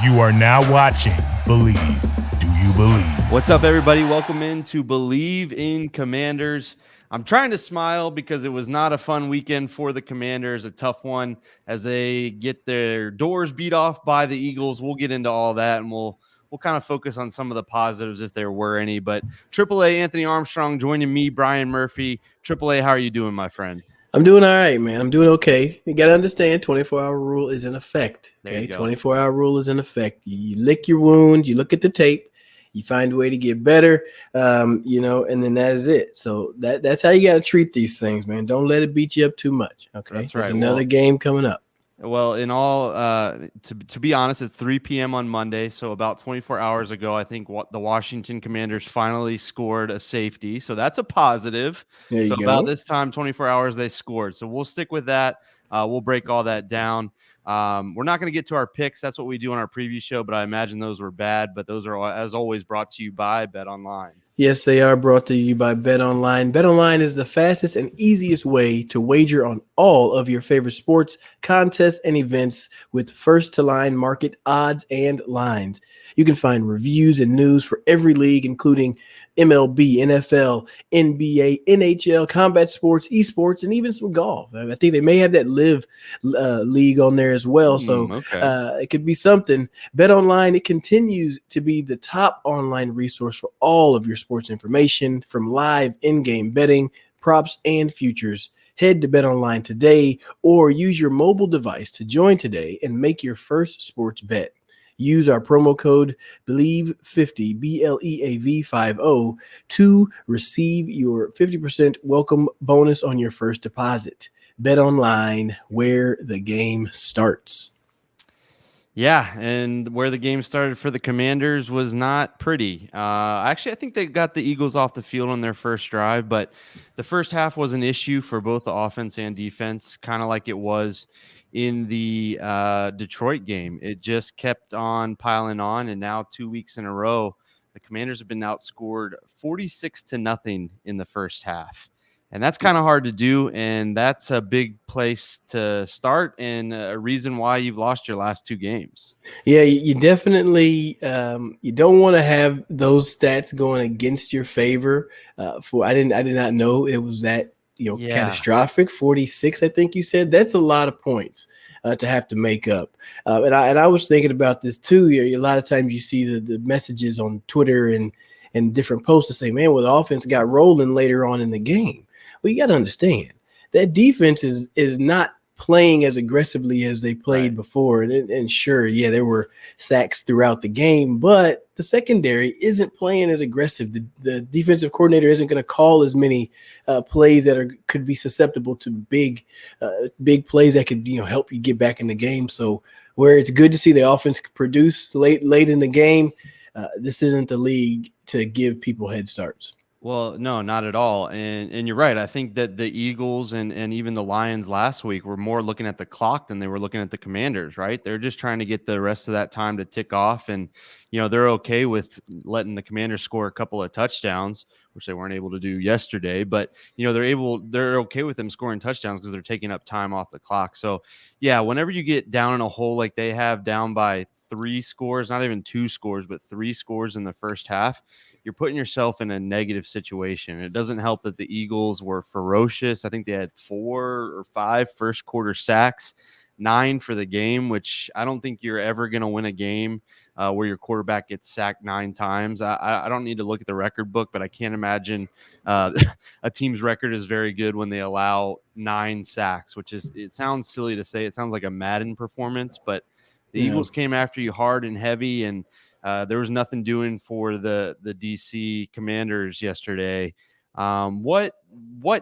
You are now watching Believe. Do you believe? What's up, everybody? Welcome into Believe in Commanders. I'm trying to smile because it was not a fun weekend for the Commanders, a tough one as they get their doors beat off by the Eagles. We'll get into all that, and we'll kind of focus on some of the positives if there were any. But AAA Anthony Armstrong joining me, Brian Murphy. AAA, how are you doing, my friend? I'm doing all right, man. I'm doing okay. You got to understand 24-hour rule is in effect. Okay, 24-hour rule is in effect. You lick your wound, you look at the tape, you find a way to get better, and then that is it. So that's how you got to treat these things, man. Don't let it beat you up too much. Okay, that's right. There's another game coming up. Well, in all, to be honest, it's 3 p.m. on Monday. So about 24 hours ago, I think the Washington Commanders finally scored a safety. So that's a positive. There you go. About this time, 24 hours, they scored. So we'll stick with that. We'll break all that down. We're not going to get to our picks. That's what we do on our preview show, but I imagine those were bad. But those are, as always, brought to you by BetOnline. Yes, they are brought to you by BetOnline. BetOnline is the fastest and easiest way to wager on all of your favorite sports, contests, and events with first-to-line market odds and lines. You can find reviews and news for every league, including MLB, NFL, NBA, NHL, combat sports, esports, and even some golf. I think they may have that live league on there as well. It could be something. BetOnline, it continues to be the top online resource for all of your sports information, from live in-game betting, props, and futures. Head to BetOnline today or use your mobile device to join today and make your first sports bet. Use our promo code BELIEVE50, BLEAV50, to receive your 50% welcome bonus on your first deposit. BetOnline, where the game starts. Yeah, and where the game started for the Commanders was not pretty. Actually, I think they got the Eagles off the field on their first drive, but the first half was an issue for both the offense and defense, kind of like it was in the Detroit game. It just kept on piling on, and now 2 weeks in a row, the Commanders have been outscored 46-0 in the first half. And that's kind of hard to do, and that's a big place to start and a reason why you've lost your last two games. Yeah, you definitely you don't want to have those stats going against your favor. I did not know it was that catastrophic. 46, I think you said. That's a lot of points to have to make up. And I was thinking about this too. A lot of times you see the messages on Twitter and different posts that say, "Man, well, the offense got rolling later on in the game." Well, you got to understand that defense is not playing as aggressively as they played before. And sure, yeah, there were sacks throughout the game, but the secondary isn't playing as aggressive. The defensive coordinator isn't going to call as many plays that could be susceptible to big plays that could help you get back in the game. So where it's good to see the offense produce late in the game, this isn't the league to give people head starts. Well, no, not at all. And you're right. I think that the Eagles and even the Lions last week were more looking at the clock than they were looking at the Commanders, right? They're just trying to get the rest of that time to tick off. And, they're okay with letting the Commanders score a couple of touchdowns, which they weren't able to do yesterday. But, they're okay with them scoring touchdowns because they're taking up time off the clock. So, yeah, whenever you get down in a hole like they have, down by 3 scores, not even 2 scores, but 3 scores in the first half, you're putting yourself in a negative situation. It doesn't help that the Eagles were ferocious. I think they had 4 or 5 first quarter sacks, 9 for the game, which I don't think you're ever going to win a game where your quarterback gets sacked 9 times. I don't need to look at the record book, but I can't imagine a team's record is very good when they allow 9 sacks, it sounds silly to say. It sounds like a Madden performance, but the Eagles came after you hard and heavy, and there was nothing doing for the DC Commanders yesterday. What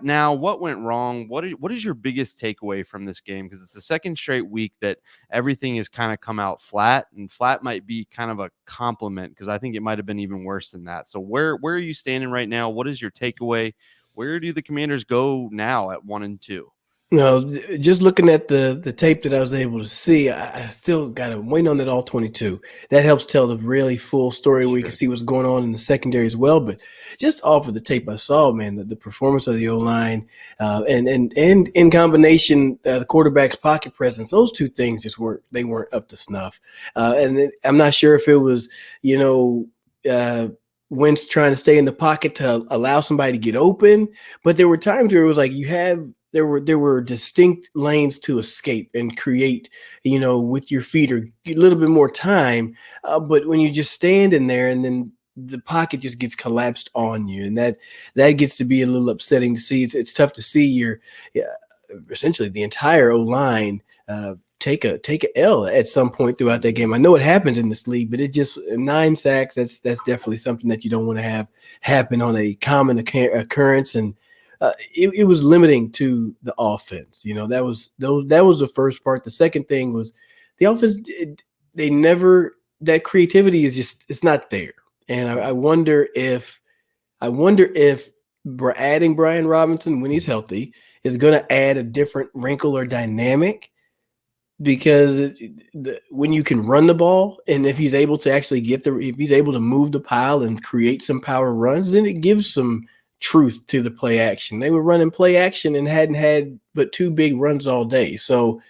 now? What went wrong? What is your biggest takeaway from this game? Because it's the second straight week that everything has kind of come out flat, and flat might be kind of a compliment because I think it might have been even worse than that. So where are you standing right now? What is your takeaway? Where do the Commanders go now at 1-2? Just looking at the tape that I was able to see, I still got to wait on that all 22. That helps tell the really full story where you can Sure. see what's going on in the secondary as well. But just off of the tape I saw, man, the performance of the O-line and in combination, the quarterback's pocket presence, those two things just weren't up to snuff. I'm not sure if it was, Wentz trying to stay in the pocket to allow somebody to get open, but there were times where it was like there were distinct lanes to escape and create, with your feet or a little bit more time. But when you just stand in there and then the pocket just gets collapsed on you, and that gets to be a little upsetting to see. It's tough to see essentially the entire O-line take a L at some point throughout that game. I know it happens in this league, but 9 sacks. That's definitely something that you don't want to have happen on a common occurrence. And it was limiting to the offense. That was the first part. The second thing was the offense. That creativity it's not there. And I wonder if adding Brian Robinson when he's healthy is going to add a different wrinkle or dynamic, because when you can run the ball and if he's able to actually if he's able to move the pile and create some power runs, then it gives some truth to the play action. They were running play action and hadn't had but 2 big runs all day. So,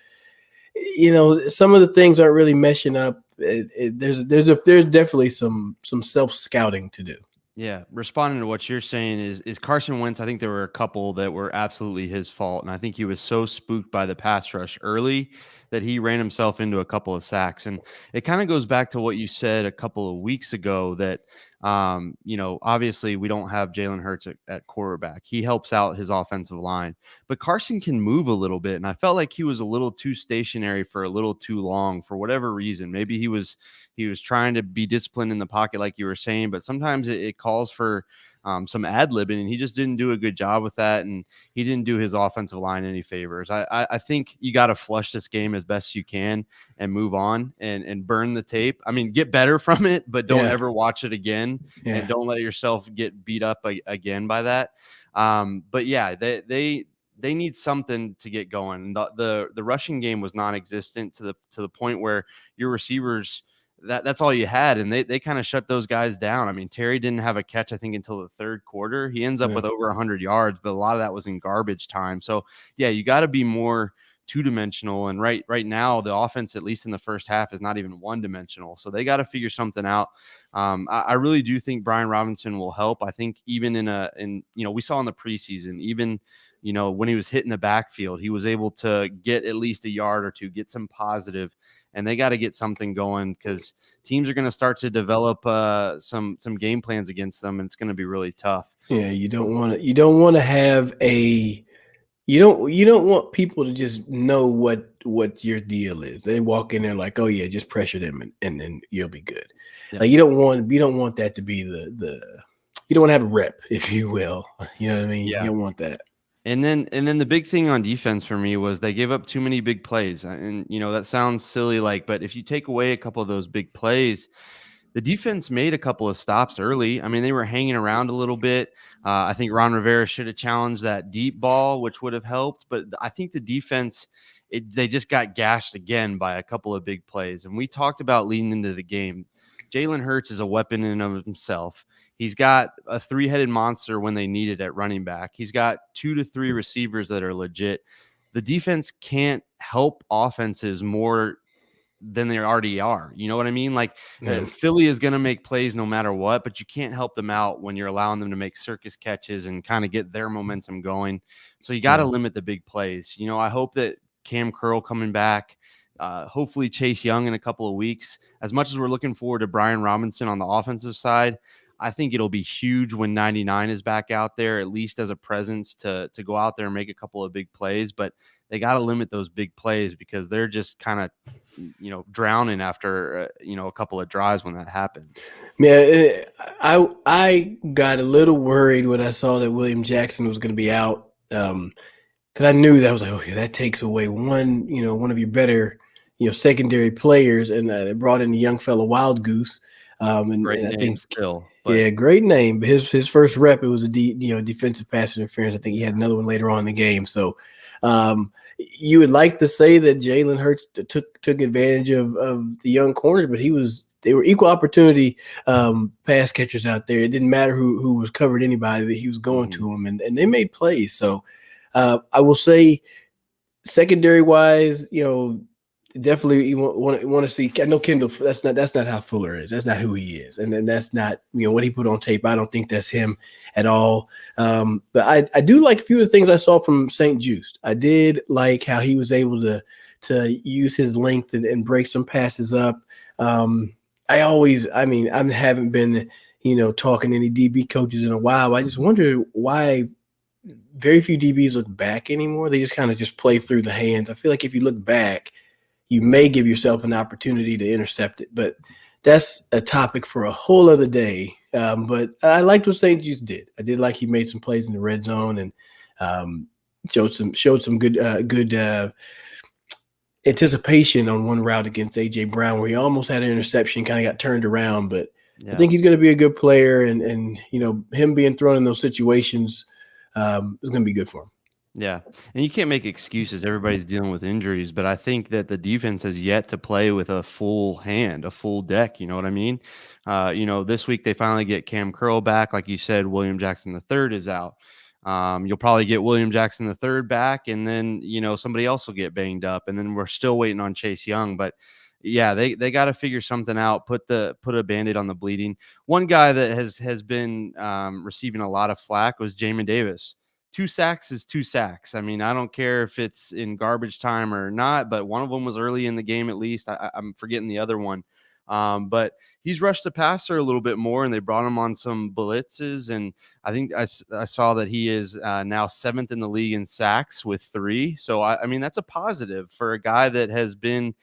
some of the things aren't really meshing up. There's definitely some self-scouting to do. Yeah, responding to what you're saying is Carson Wentz. I think there were a couple that were absolutely his fault, and I think he was so spooked by the pass rush early that he ran himself into a couple of sacks. And it kind of goes back to what you said a couple of weeks ago that obviously we don't have Jalen Hurts at quarterback. He helps out his offensive line, but Carson can move a little bit, and I felt like he was a little too stationary for a little too long for whatever reason. Maybe he was trying to be disciplined in the pocket, like you were saying, but sometimes it calls for some ad-libbing, and he just didn't do a good job with that, and he didn't do his offensive line any favors. I think you got to flush this game as best you can and move on and burn the tape. I mean, get better from it, but don't ever watch it again, and don't let yourself get beat up again by that. But yeah, they need something to get going. The rushing game was non-existent to the point where your receivers – that's all you had. And they kind of shut those guys down. I mean, Terry didn't have a catch, I think, until the third quarter. He ends up with over 100 yards, but a lot of that was in garbage time. So yeah, you got to be more two-dimensional. And right now, the offense, at least in the first half, is not even one-dimensional. So they got to figure something out. I really do think Brian Robinson will help. I think even we saw in the preseason, even when he was hitting the backfield, he was able to get at least a yard or two, get some positive. And they got to get something going because teams are going to start to develop some game plans against them, and it's going to be really tough. Yeah, you don't want to have you don't want people to just know what your deal is. They walk in there like, oh yeah, just pressure them and then you'll be good. Yeah. Like you don't want that to be you don't want to have a rep, if you will. You know what I mean? Yeah. You don't want that. And then the big thing on defense for me was they gave up too many big plays. And, that sounds silly, but if you take away a couple of those big plays, the defense made a couple of stops early. I mean, they were hanging around a little bit. I think Ron Rivera should have challenged that deep ball, which would have helped. But I think the defense, they just got gashed again by a couple of big plays. And we talked about leading into the game. Jalen Hurts is a weapon in and of himself. He's got a 3-headed monster when they need it at running back. He's got 2 to 3 receivers that are legit. The defense can't help offenses more than they already are. You know what I mean? Philly is going to make plays no matter what, but you can't help them out when you're allowing them to make circus catches and kind of get their momentum going. So you got to limit the big plays. I hope that Cam Curl coming back, hopefully Chase Young in a couple of weeks. As much as we're looking forward to Brian Robinson on the offensive side, I think it'll be huge when 99 is back out there, at least as a presence to go out there and make a couple of big plays. But they got to limit those big plays because they're just kind of, drowning after, a couple of drives when that happens. Yeah, I got a little worried when I saw that William Jackson was going to be out because I knew that was like, okay, that takes away one of your better, secondary players, and they brought in the young fellow Wild Goose. Great name, I think still. Great name. But his first rep, it was a defensive pass interference. I think he had another one later on in the game. So, you would like to say that Jalen Hurts took advantage of the young corners, but they were equal opportunity pass catchers out there. It didn't matter who was covered anybody, that he was going to them, and they made plays. So I will say, secondary wise, definitely you want to see. I know Kendall. That's not how Fuller is. That's not who he is, and then that's not what he put on tape. I don't think that's him at all. But I do like a few of the things I saw from St. Juste. I did like how he was able to use his length and break some passes up. I haven't been talking to any DB coaches in a while. I just wonder why very few DBs look back anymore. They just kind of just play through the hands. I feel like if you look back, you may give yourself an opportunity to intercept it, but that's a topic for a whole other day. But I liked what St. Juste did. I did like he made some plays in the red zone and showed some good anticipation on one route against A.J. Brown where he almost had an interception, kind of got turned around. But I think he's going to be a good player, and him being thrown in those situations is going to be good for him. Yeah, and you can't make excuses. Everybody's dealing with injuries, but I think that the defense has yet to play with a full hand, a full deck. You know what I mean? This week they finally get Cam Curl back. Like you said, William Jackson III is out. You'll probably get William Jackson III back, and then somebody else will get banged up, and then we're still waiting on Chase Young. But yeah, they got to figure something out. Put a Band-Aid on the bleeding. One guy that has been receiving a lot of flack was Jamin Davis. 2 sacks is 2 sacks. I mean, I don't care if it's in garbage time or not, but one of them was early in the game at least. I'm forgetting the other one. But he's rushed the passer a little bit more, and they brought him on some blitzes. And I think I saw that he is now 7th in the league in sacks with 3. So, I mean, that's a positive for a guy that has been,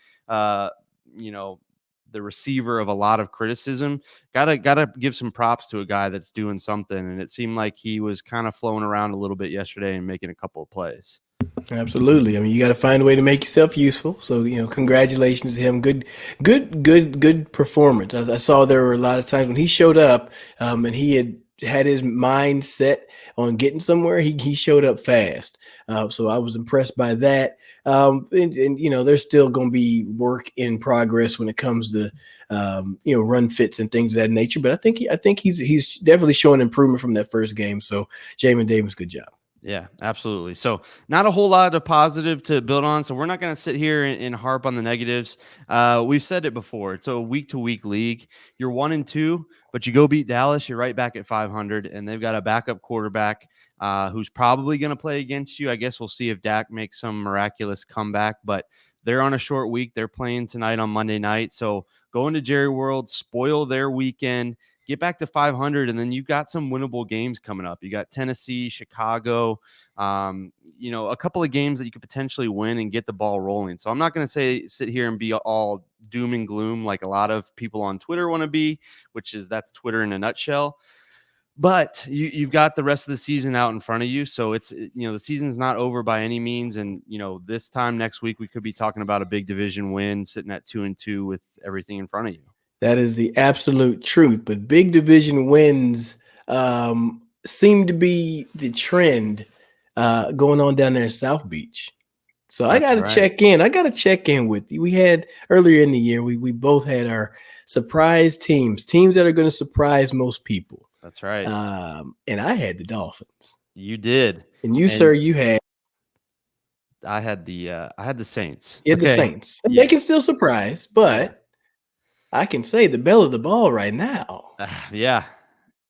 the receiver of a lot of criticism. Gotta give some props to a guy that's doing something. And it seemed like he was kind of flowing around a little bit yesterday and making a couple of plays. Absolutely. I mean, you got to find a way to make yourself useful. So, congratulations to him. Good performance. I saw there were a lot of times when he showed up and he had his mind set on getting somewhere. He showed up fast. So I was impressed by that. And there's still going to be work in progress when it comes to, run fits and things of that nature. But I think he's definitely showing improvement from that first game. So Jamin Davis, good job. Yeah, absolutely. So not a whole lot of positive to build on. So we're not going to sit here and harp on the negatives. We've said it before. It's a week-to-week league. You're 1-2, but you go beat Dallas, you're right back at 500, and they've got a backup quarterback who's probably going to play against you. I guess we'll see if Dak makes some miraculous comeback, but they're on a short week. They're playing tonight on Monday night. So go into Jerry World, spoil their weekend, get back to 500, and then you've got some winnable games coming up. You got Tennessee, Chicago, a couple of games that you could potentially win and get the ball rolling. So I'm not going to sit here and be all doom and gloom like a lot of people on Twitter want to be, that's Twitter in a nutshell. But you've got the rest of the season out in front of you. So it's, the season's not over by any means. And, this time next week, we could be talking about a big division win, sitting at 2-2 with everything in front of you. That is the absolute truth. But big division wins seem to be the trend going on down there in South Beach. So that's I got to check in. I got to check in with you. We had earlier in the year, we both had our surprise teams that are going to surprise most people. That's right. And I had the Dolphins. You did. And sir, you had. I had the Saints. You had the Saints. And they can still surprise, but I can say the belle of the ball right now. Yeah.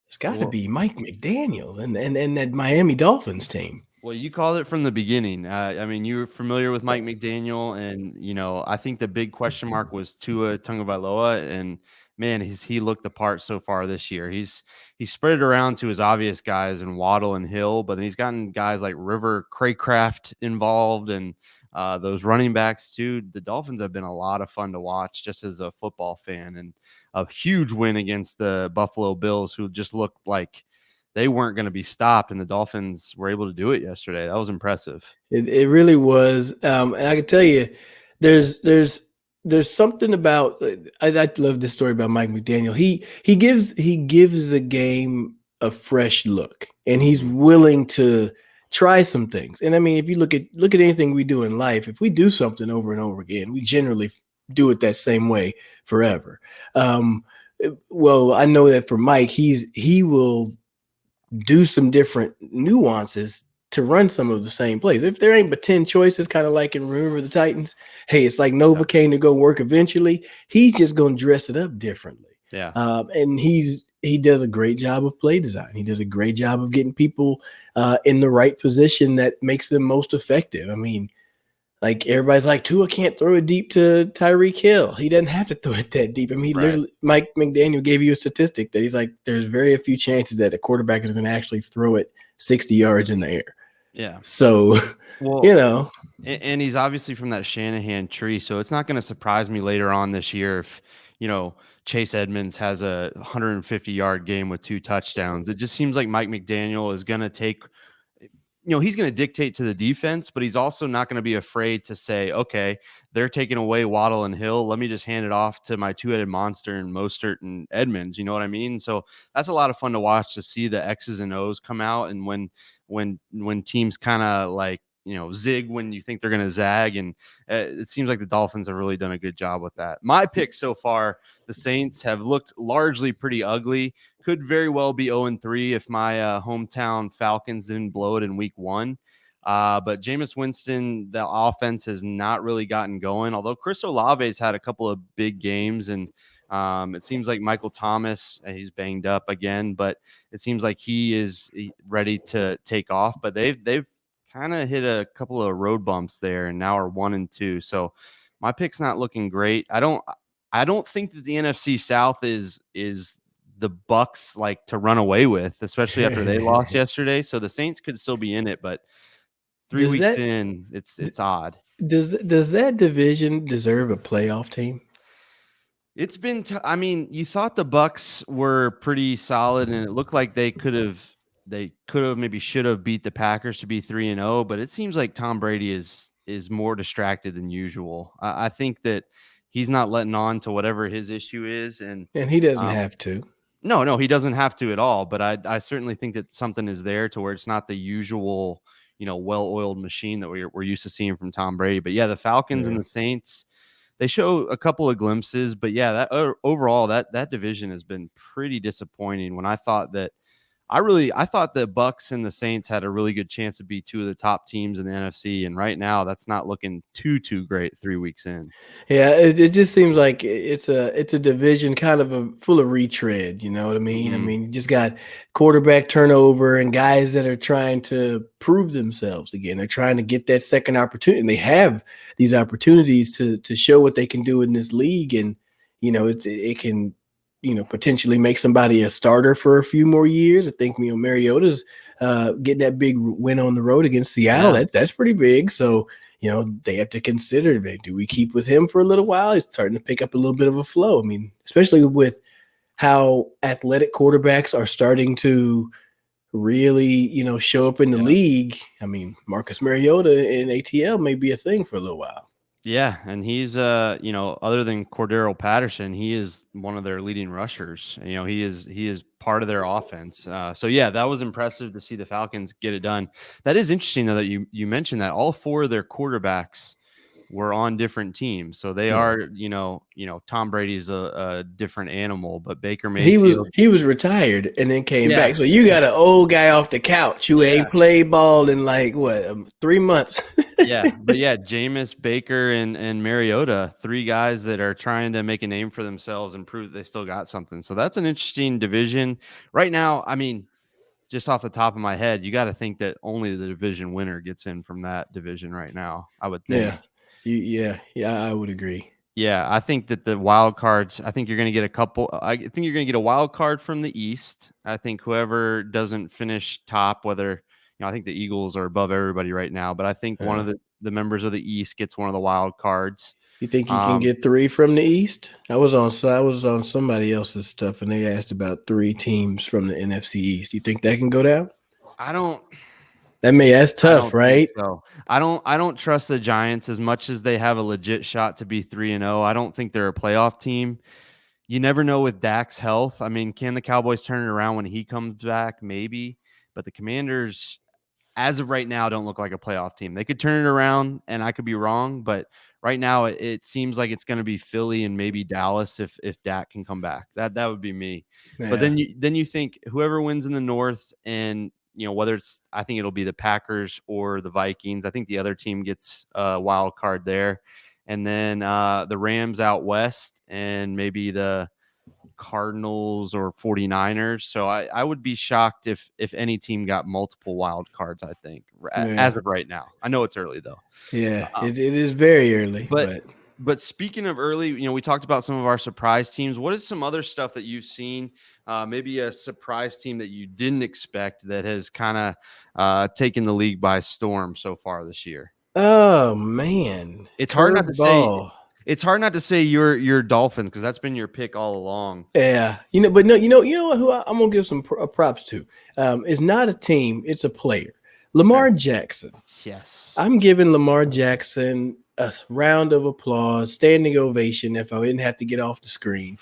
It's got to be Mike McDaniel and that Miami Dolphins team. Well, you called it from the beginning. I mean, you were familiar with Mike McDaniel, and, I think the big question mark was Tua Tagovailoa, and man, he looked the part so far this year. He's spread it around to his obvious guys in Waddle and Hill, but then he's gotten guys like River Craycraft involved and those running backs too. The Dolphins have been a lot of fun to watch just as a football fan, and a huge win against the Buffalo Bills, who just looked like they weren't going to be stopped, and the Dolphins were able to do it yesterday. That was impressive. It really was. And I can tell you, there's something about. I love this story about Mike McDaniel. He gives the game a fresh look, and he's willing to try some things. And I mean, if you look at anything we do in life, if we do something over and over again, we generally do it that same way forever. Well, I know that for Mike, he will do some different nuances to run some of the same plays. If there ain't but 10 choices, kind of like in Remember the Titans, hey, it's like Novocaine to go work eventually. He's just going to dress it up differently. Yeah. And he does a great job of play design. He does a great job of getting people in the right position that makes them most effective. I mean, like everybody's like, Tua can't throw it deep to Tyreek Hill. He doesn't have to throw it that deep. I mean, literally, Mike McDaniel gave you a statistic that he's like, there's very few chances that a quarterback is going to actually throw it 60 yards in the air. Yeah. So, well, and he's obviously from that Shanahan tree. So it's not going to surprise me later on this year if, Chase Edmonds has a 150-yard game with 2 touchdowns. It just seems like Mike McDaniel is going to take – he's going to dictate to the defense, but he's also not going to be afraid to say, okay, they're taking away Waddle and Hill. Let me just hand it off to my 2-headed monster and Mostert and Edmonds. You know what I mean? So that's a lot of fun to watch, to see the X's and O's come out. And when teams kind of like, zig when you think they're going to zag. And it seems like the Dolphins have really done a good job with that. My pick so far, the Saints have looked largely pretty ugly. Could very well be 0-3 if my hometown Falcons didn't blow it in week 1. But Jameis Winston, the offense has not really gotten going, although Chris Olave's had a couple of big games. And it seems like Michael Thomas, he's banged up again, but it seems like he is ready to take off. But they've kind of hit a couple of road bumps there and now are 1-2. So my pick's not looking great. I don't think that the NFC South is the Bucks like to run away with, especially after they lost yesterday. So the Saints could still be in it, but 3 weeks in, it's odd. Does that division deserve a playoff team? It's been I mean, you thought the Bucks were pretty solid, and it looked like they could have maybe should have beat the Packers to be 3-0, but it seems like Tom Brady is more distracted than usual. I think that he's not letting on to whatever his issue is, and he doesn't have to. No, he doesn't have to at all. But I certainly think that something is there to where it's not the usual, well-oiled machine that we're used to seeing from Tom Brady. But yeah, the Falcons and the Saints, they show a couple of glimpses. But yeah, that overall that division has been pretty disappointing. When I thought that I thought the Bucks and the Saints had a really good chance to be 2 of the top teams in the NFC, and right now that's not looking too great 3 weeks in. Yeah, it just seems like it's a division kind of full of retread. You know what I mean? Mm-hmm. I mean, you just got quarterback turnover and guys that are trying to prove themselves again. They're trying to get that second opportunity, and they have these opportunities to show what they can do in this league, and it can potentially make somebody a starter for a few more years. I think, Mariota's getting that big win on the road against Seattle. Yeah. That's pretty big. So, they have to consider, do we keep with him for a little while? He's starting to pick up a little bit of a flow. I mean, especially with how athletic quarterbacks are starting to really, show up in the league. I mean, Marcus Mariota and ATL may be a thing for a little while. Yeah, and he's other than Cordero Patterson, he is one of their leading rushers. He is part of their offense. So yeah, that was impressive to see the Falcons get it done. That is interesting though that you mentioned that all 4 of their quarterbacks were on different teams. So they are, Tom Brady's a different animal, but Baker Mayfield. He was retired and then came back. So you got an old guy off the couch who ain't played ball in like 3 months. But Jameis, Baker, and Mariota, 3 guys that are trying to make a name for themselves and prove that they still got something. So that's an interesting division right now. I mean, just off the top of my head, you got to think that only the division winner gets in from that division right now, I would think. Yeah, I would agree. Yeah, I think that the wild cards, I think you're going to get a couple. I think you're going to get a wild card from the East. I think whoever doesn't finish top, whether, I think the Eagles are above everybody right now, but I think one of the members of the East gets one of the wild cards. You think you can get 3 from the East? I was on somebody else's stuff, and they asked about 3 teams from the NFC East. You think that can go down? That's tough, right? So I don't trust the Giants as much as they have a legit shot to be 3-0. I don't think they're a playoff team. You never know with Dak's health. I mean, can the Cowboys turn it around when he comes back? Maybe. But the Commanders, as of right now, don't look like a playoff team. They could turn it around, and I could be wrong, but right now it seems like it's going to be Philly and maybe Dallas if Dak can come back. That would be me. Yeah. But then you think whoever wins in the North, and whether it's, I think it'll be the Packers or the Vikings. I think the other team gets a wild card there, and then the Rams out west, and maybe the Cardinals or 49ers. So I would be shocked if any team got multiple wild cards, I think, as of right now. I know it's early though. Yeah, it is very early. But speaking of early, we talked about some of our surprise teams. What is some other stuff that you've seen? Maybe a surprise team that you didn't expect that has kind of taken the league by storm so far this year? Oh man, it's hard not to say. It's hard not to say your Dolphins, because that's been your pick all along. Yeah, but no, you know who I'm gonna give some props to. It's not a team; it's a player. Lamar Jackson. Yes, I'm giving Lamar Jackson a round of applause, standing ovation. If I didn't have to get off the screen,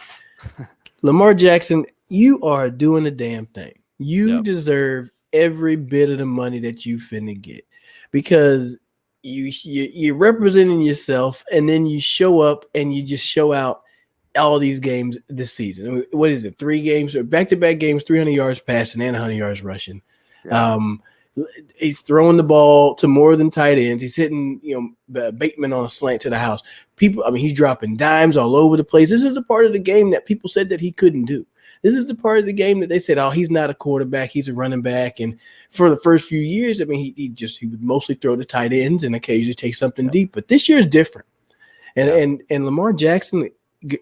Lamar Jackson, you are doing the damn thing. You deserve every bit of the money that you finna get, because you're representing yourself, and then you show up and you just show out all these games this season. What is it? 3 games or back-to-back games, 300 yards passing and 100 yards rushing. Yeah. He's throwing the ball to more than tight ends. He's hitting, Bateman on a slant to the house. He's dropping dimes all over the place. This is a part of the game that people said that he couldn't do. This is the part of the game that they said, oh, he's not a quarterback, he's a running back. And for the first few years, he would mostly throw to tight ends and occasionally take something deep. But this year is different. And Lamar Jackson,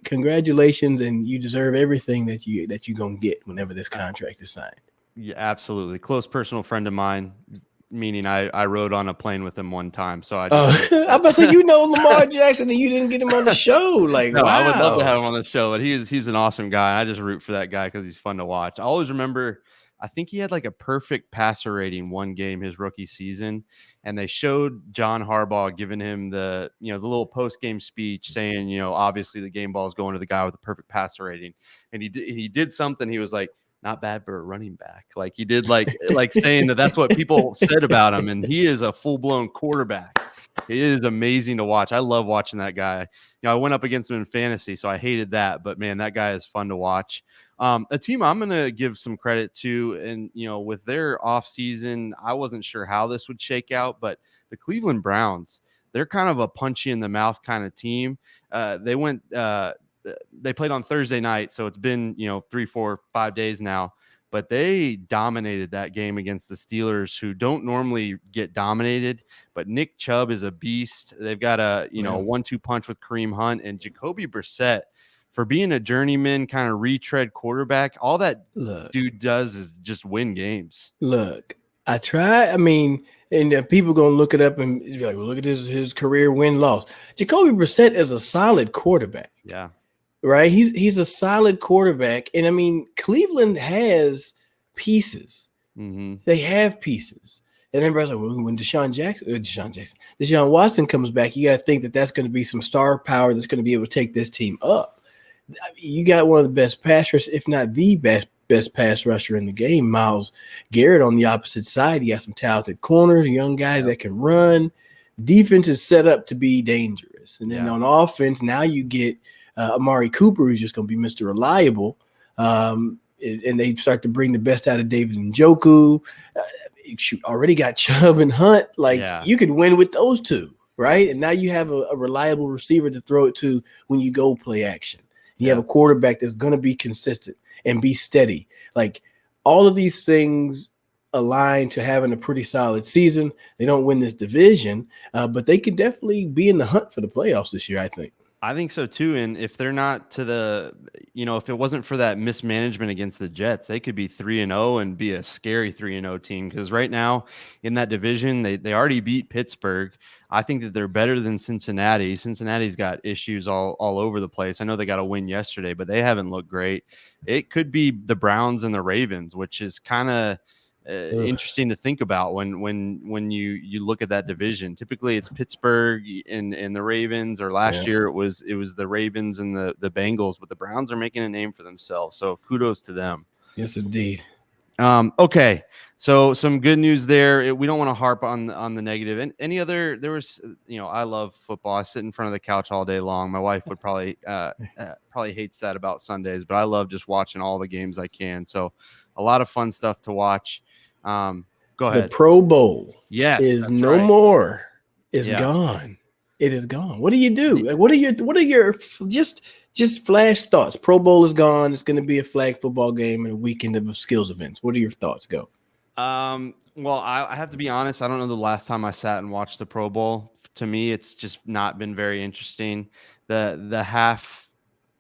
congratulations, and you deserve everything that you're gonna get whenever this contract is signed. Yeah, absolutely. Close personal friend of mine, meaning I rode on a plane with him one time. So I'm about to say, Lamar Jackson, and you didn't get him on the show. Like, no, wow. I would love to have him on the show, but he's an awesome guy. I just root for that guy because he's fun to watch. I always remember, I think he had like a perfect passer rating one game his rookie season, and they showed John Harbaugh giving him the little post game speech saying, obviously the game ball is going to the guy with the perfect passer rating, and he did something. He was like, not bad for a running back. Like he did, like saying that's what people said about him. And he is a full-blown quarterback. It is amazing to watch. I love watching that guy. I went up against him in fantasy, so I hated that. But, man, that guy is fun to watch. A team I'm going to give some credit to, and, with their offseason, I wasn't sure how this would shake out. But the Cleveland Browns, they're kind of a punchy-in-the-mouth kind of team. They played on Thursday night, so it's been 3, 4, 5 days now, but they dominated that game against the Steelers, who don't normally get dominated. But Nick Chubb is a beast. They've got a 1-2 punch with Kareem Hunt, and Jacoby Brissett, for being a journeyman kind of retread quarterback. All that dude does is just win games. Look, I try. And people gonna look it up and be like, well, look at his career win-loss. Jacoby Brissett is a solid quarterback. Yeah. Right, he's a solid quarterback, and Cleveland has pieces. Mm-hmm. They have pieces, and everybody's like, well, when Deshaun Watson comes back, you got to think that that's going to be some star power that's going to be able to take this team up. You got one of the best pass rushers, if not the best pass rusher in the game, Myles Garrett. On the opposite side, you got some talented corners, young guys that can run. Defense is set up to be dangerous, and then on offense, now you get Amari Cooper, who's just going to be Mr. Reliable, and they start to bring the best out of David Njoku. Already got Chubb and Hunt. You could win with those two, right? And now you have a reliable receiver to throw it to when you go play action. You have a quarterback that's going to be consistent and be steady. Like, all of these things align to having a pretty solid season. They don't win this division, but they could definitely be in the hunt for the playoffs this year, I think. I think so too. And if they're not to the, if it wasn't for that mismanagement against the Jets, they could be 3-0 and be a scary 3-0 team. Because right now in that division, they already beat Pittsburgh. I think that they're better than Cincinnati. Cincinnati's got issues all over the place. I know they got a win yesterday, but they haven't looked great. It could be the Browns and the Ravens, which is kind of interesting to think about when you look at that division. Typically it's Pittsburgh and the Ravens, or last year it was the Ravens and the Bengals, but the Browns are making a name for themselves, so kudos to them. Yes, indeed. Okay. So some good news there. We don't want to harp on the negative. And any other, there was, I love football. I sit in front of the couch all day long. My wife would probably hates that about Sundays, but I love just watching all the games I can. So a lot of fun stuff to watch. Go The ahead. Pro Bowl Yes, is that's no right. more. It's Yeah. gone. It is gone. What do you do? Like, what are your just flash thoughts? Pro Bowl is gone. It's going to be a flag football game and a weekend of skills events. What are your thoughts? Go. Well, I have to be honest. I don't know the last time I sat and watched the Pro Bowl. To me, it's just not been very interesting. The half,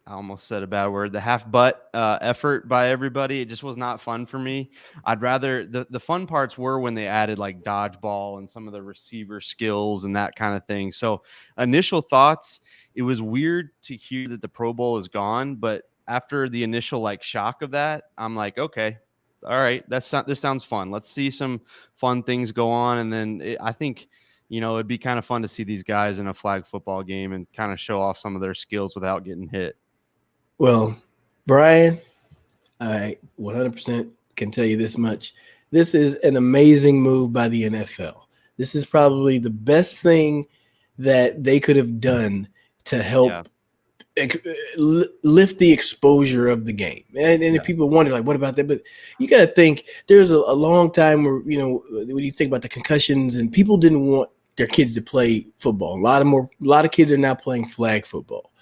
I almost said a bad word, the half butt effort by everybody. It just was not fun for me. I'd rather the fun parts were when they added like dodgeball and some of the receiver skills and that kind of thing. So initial thoughts, it was weird to hear that the Pro Bowl is gone, but after the initial like shock of that, I'm like, okay, all right, this sounds fun. Let's see some fun things go on. And then I think, it'd be kind of fun to see these guys in a flag football game and kind of show off some of their skills without getting hit. Well, Brian, I 100% can tell you this much. This is an amazing move by the NFL. This is probably the best thing that they could have done to help lift the exposure of the game. And if people wonder, like, what about that? But you got to think there's a long time where, when you think about the concussions and people didn't want their kids to play football. A lot of kids are now playing flag football.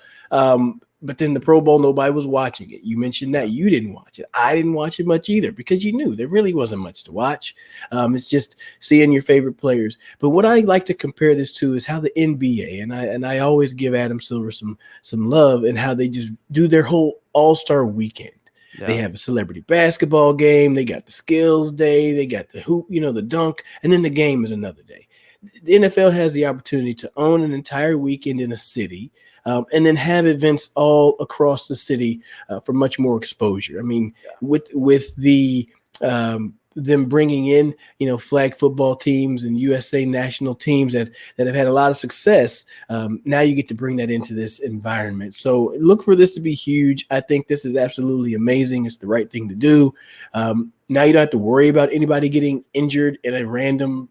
But then the Pro Bowl, nobody was watching it. You mentioned that you didn't watch it. I didn't watch it much either because you knew there really wasn't much to watch. It's just seeing your favorite players. But what I like to compare this to is how the NBA, and I always give Adam Silver some love, and how they just do their whole All-Star weekend. Yeah. They have a celebrity basketball game. They got the skills day. They got the hoop, the dunk, and then the game is another day. The NFL has the opportunity to own an entire weekend in a city. And then have events all across the city for much more exposure. I mean, with the them bringing in, flag football teams and USA national teams that have had a lot of success, now you get to bring that into this environment. So look for this to be huge. I think this is absolutely amazing. It's the right thing to do. Now you don't have to worry about anybody getting injured in a random,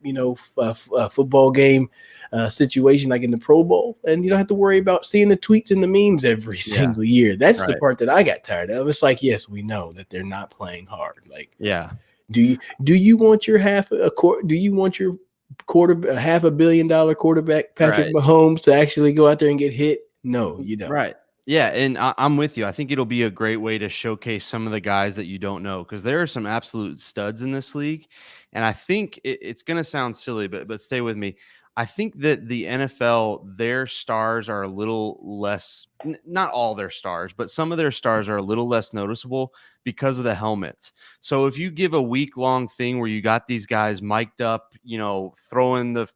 football game situation like in the Pro Bowl. And you don't have to worry about seeing the tweets and the memes every single year. That's the part that I got tired of. It's like, yes, we know that they're not playing hard. Like, do you want your $500 million quarterback Patrick Mahomes to actually go out there and get hit? No, you don't. Right. Yeah, and I'm with you. I think it'll be a great way to showcase some of the guys that you don't know, because there are some absolute studs in this league. And I think it's going to sound silly, but stay with me. I think that the NFL, their stars are a little less, not all their stars, but some of their stars are a little less noticeable because of the helmets. So if you give a week-long thing where you got these guys mic'd up, throwing the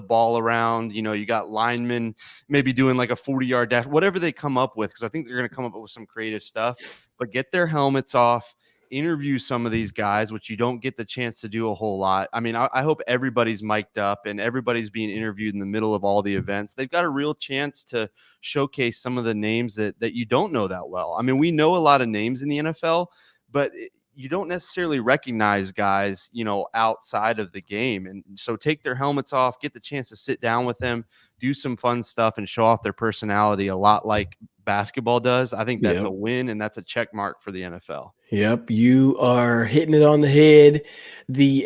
ball around, you got linemen maybe doing like a 40-yard dash, whatever they come up with, because I think they're going to come up with some creative stuff, but get their helmets off, interview some of these guys, which you don't get the chance to do a whole lot. I mean, I hope everybody's mic'd up and everybody's being interviewed in the middle of all the events. They've got a real chance to showcase some of the names that you don't know that well. I mean, we know a lot of names in the NFL, but you don't necessarily recognize guys, outside of the game. And so take their helmets off, get the chance to sit down with them, do some fun stuff, and show off their personality a lot like basketball does. I think that's a win, and that's a check mark for the NFL. Yep, you are hitting it on the head.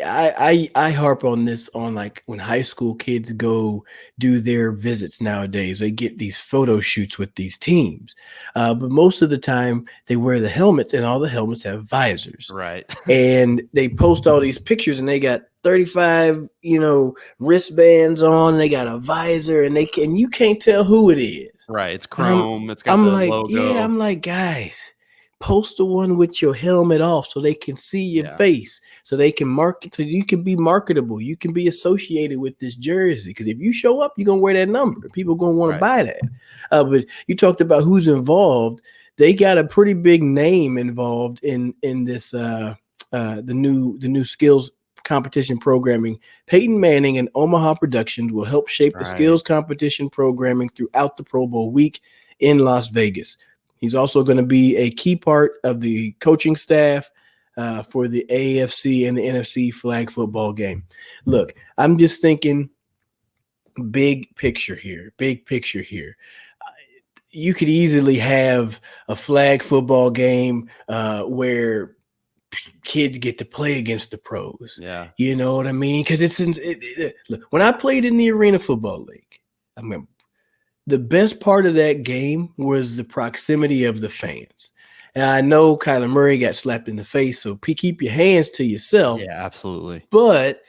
I harp on this on like when high school kids go do their visits nowadays. They get these photo shoots with these teams, but most of the time they wear the helmets, and all the helmets have visors. Right, and they post all these pictures, and they got 35, wristbands on. They got a visor, and you can't tell who it is. Right, it's chrome. It's got the logo. Yeah, I'm like, guys, post the one with your helmet off so they can see your face, so they can market, so you can be marketable. You can be associated with this jersey, because if you show up, you're going to wear that number. People are going to want to buy that. But you talked about who's involved. They got a pretty big name involved in this the new skills competition programming. Peyton Manning and Omaha Productions will help shape the skills competition programming throughout the Pro Bowl week in Las Vegas. He's also going to be a key part of the coaching staff. for the AFC and the NFC flag football game. Look, I'm just thinking big picture here. Big picture here. You could easily have a flag football game where kids get to play against the pros. Yeah. You know what I mean? Because look, when I played in the Arena Football League, I remember the best part of that game was the proximity of the fans. And I know Kyler Murray got slapped in the face, so keep your hands to yourself. Yeah, absolutely. But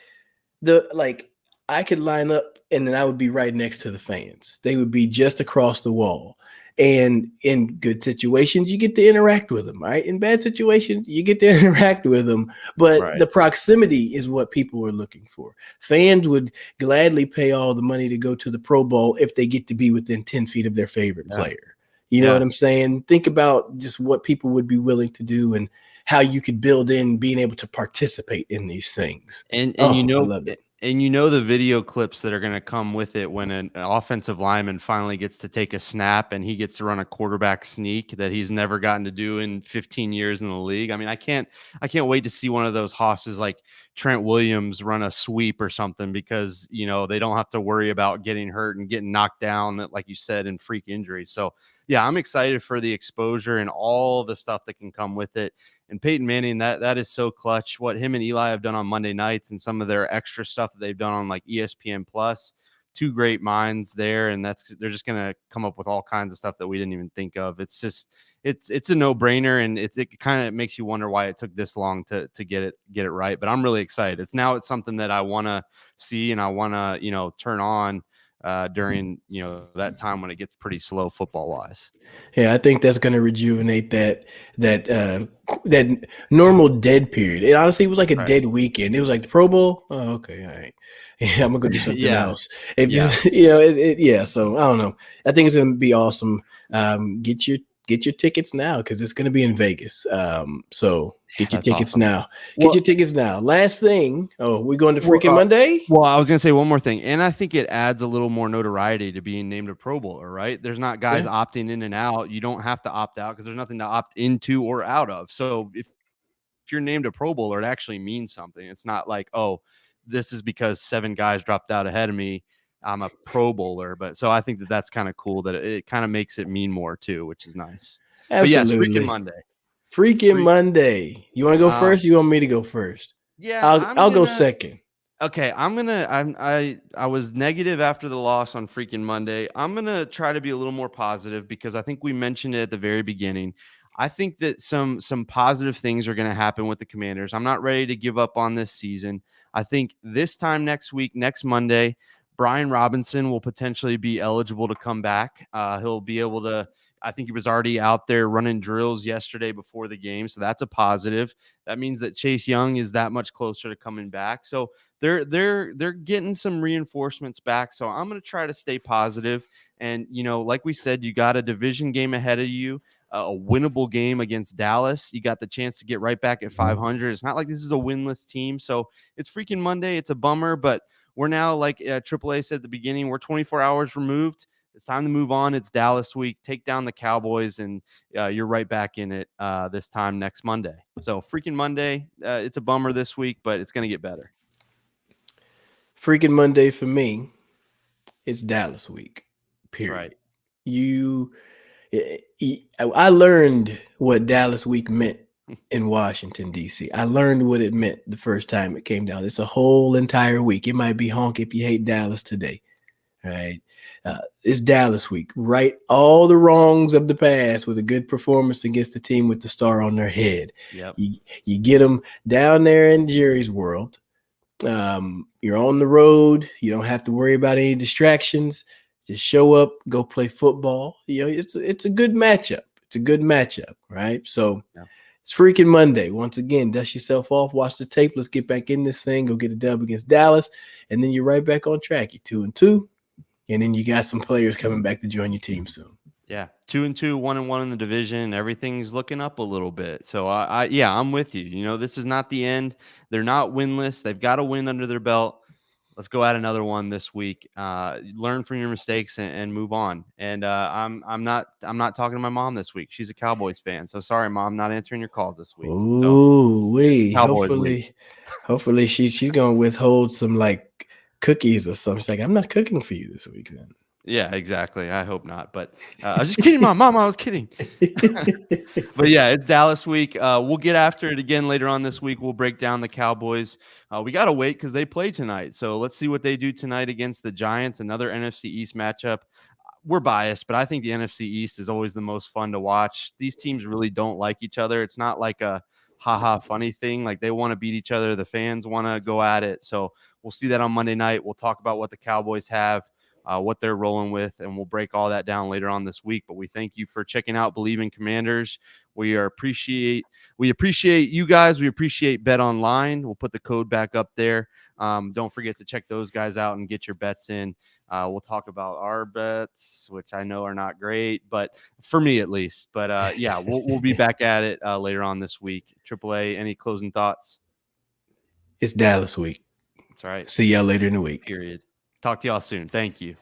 I could line up and then I would be right next to the fans. They would be just across the wall. And in good situations, you get to interact with them, right? In bad situations, you get to interact with them. But the proximity is what people are looking for. Fans would gladly pay all the money to go to the Pro Bowl if they get to be within 10 feet of their favorite player. You know what I'm saying? Think about just what people would be willing to do and how you could build in being able to participate in these things. And I love it. And the video clips that are going to come with it when an offensive lineman finally gets to take a snap and he gets to run a quarterback sneak that he's never gotten to do in 15 years in the league. I mean, I can't wait to see one of those hosses like Trent Williams run a sweep or something because, they don't have to worry about getting hurt and getting knocked down, like you said, in freak injuries. So, yeah, I'm excited for the exposure and all the stuff that can come with it. And Peyton Manning, that is so clutch. What him and Eli have done on Monday nights and some of their extra stuff that they've done on like ESPN Plus, two great minds there. And they're just going to come up with all kinds of stuff that we didn't even think of. It's just, it's a no brainer. And it kind of makes you wonder why it took this long to get it right. But I'm really excited. It's something that I want to see and I want to, turn on during that time when it gets pretty slow football wise. Yeah, I think that's going to rejuvenate that normal dead period. It honestly was like a dead weekend. It was like the Pro Bowl. Oh, okay, all right. Yeah, I'm gonna go do something else. So I don't know. I think it's going to be awesome. Get your tickets now because it's going to be in Vegas. So get your tickets awesome. Now. Get your tickets now. Last thing. Oh, we're going to Freakin Monday? Well, I was going to say one more thing. And I think it adds a little more notoriety to being named a Pro Bowler, right? There's not guys opting in and out. You don't have to opt out because there's nothing to opt into or out of. So if you're named a Pro Bowler, it actually means something. It's not like, oh, this is because 7 guys dropped out ahead of me. I'm a Pro Bowler, but so I think that's kind of cool that it kind of makes it mean more too, which is nice. Absolutely. But yes, Freakin Monday. Freakin Monday. You want to go first? Or you want me to go first? Yeah, I'll go second. Okay, I was negative after the loss on Freakin Monday. I'm gonna try to be a little more positive because I think we mentioned it at the very beginning. I think that some positive things are going to happen with the Commanders. I'm not ready to give up on this season. I think this time next week, next Monday, Brian Robinson will potentially be eligible to come back. He'll be able to, I think he was already out there running drills yesterday before the game. So that's a positive. That means that Chase Young is that much closer to coming back. So they're getting some reinforcements back. So I'm going to try to stay positive. And, like we said, you got a division game ahead of you, a winnable game against Dallas. You got the chance to get right back at 500. It's not like this is a winless team. So it's Freakin Monday. It's a bummer, but we're now, like AAA said at the beginning, we're 24 hours removed. It's time to move on. It's Dallas week. Take down the Cowboys, and you're right back in it this time next Monday. So Freakin Monday, it's a bummer this week, but it's going to get better. Freakin Monday for me, it's Dallas week, period. Right. I learned what Dallas week meant in Washington, D.C. I learned what it meant the first time it came down. It's a whole entire week. It might be honk if you hate Dallas today. Right. It's Dallas week. Right. All the wrongs of the past with a good performance against the team with the star on their head. Yep. You get them down there in Jerry's world. You're on the road. You don't have to worry about any distractions. Just show up, go play football. It's a good matchup. It's a good matchup, right? So It's Freakin Monday. Once again, dust yourself off, watch the tape. Let's get back in this thing. Go get a dub against Dallas, and then you're right back on track. You're 2-2, and then you got some players coming back to join your team soon. Yeah, 2-2, 1-1 in the division. Everything's looking up a little bit. So I'm with you. This is not the end. They're not winless. They've got a win under their belt. let's go at another one this week. Learn from your mistakes and move on. And I'm not talking to my mom this week. She's a Cowboys fan, so sorry, Mom, not answering your calls this week. So Ooh, it's wait. Cowboys week. Hopefully she's gonna withhold some like cookies or something. She's like, I'm not cooking for you this week then. Yeah, exactly. I hope not. But I was just kidding, Mom. I was kidding. But yeah, it's Dallas week. We'll get after it again later on this week. We'll break down the Cowboys. We got to wait because they play tonight. So let's see what they do tonight against the Giants, another NFC East matchup. We're biased, but I think the NFC East is always the most fun to watch. These teams really don't like each other. It's not like a haha funny thing. Like they want to beat each other. The fans want to go at it. So we'll see that on Monday night. We'll talk about what the Cowboys have. What they're rolling with, and we'll break all that down later on this week. But we thank you for checking out Believe in Commanders. We appreciate you guys. We appreciate Bet Online. We'll put the code back up there. Don't forget to check those guys out and get your bets in. We'll talk about our bets, which I know are not great, but for me at least. But yeah, we'll be back at it later on this week. AAA, any closing thoughts? It's Dallas week. That's right. See y'all later in the week. Period. Talk to y'all soon. Thank you.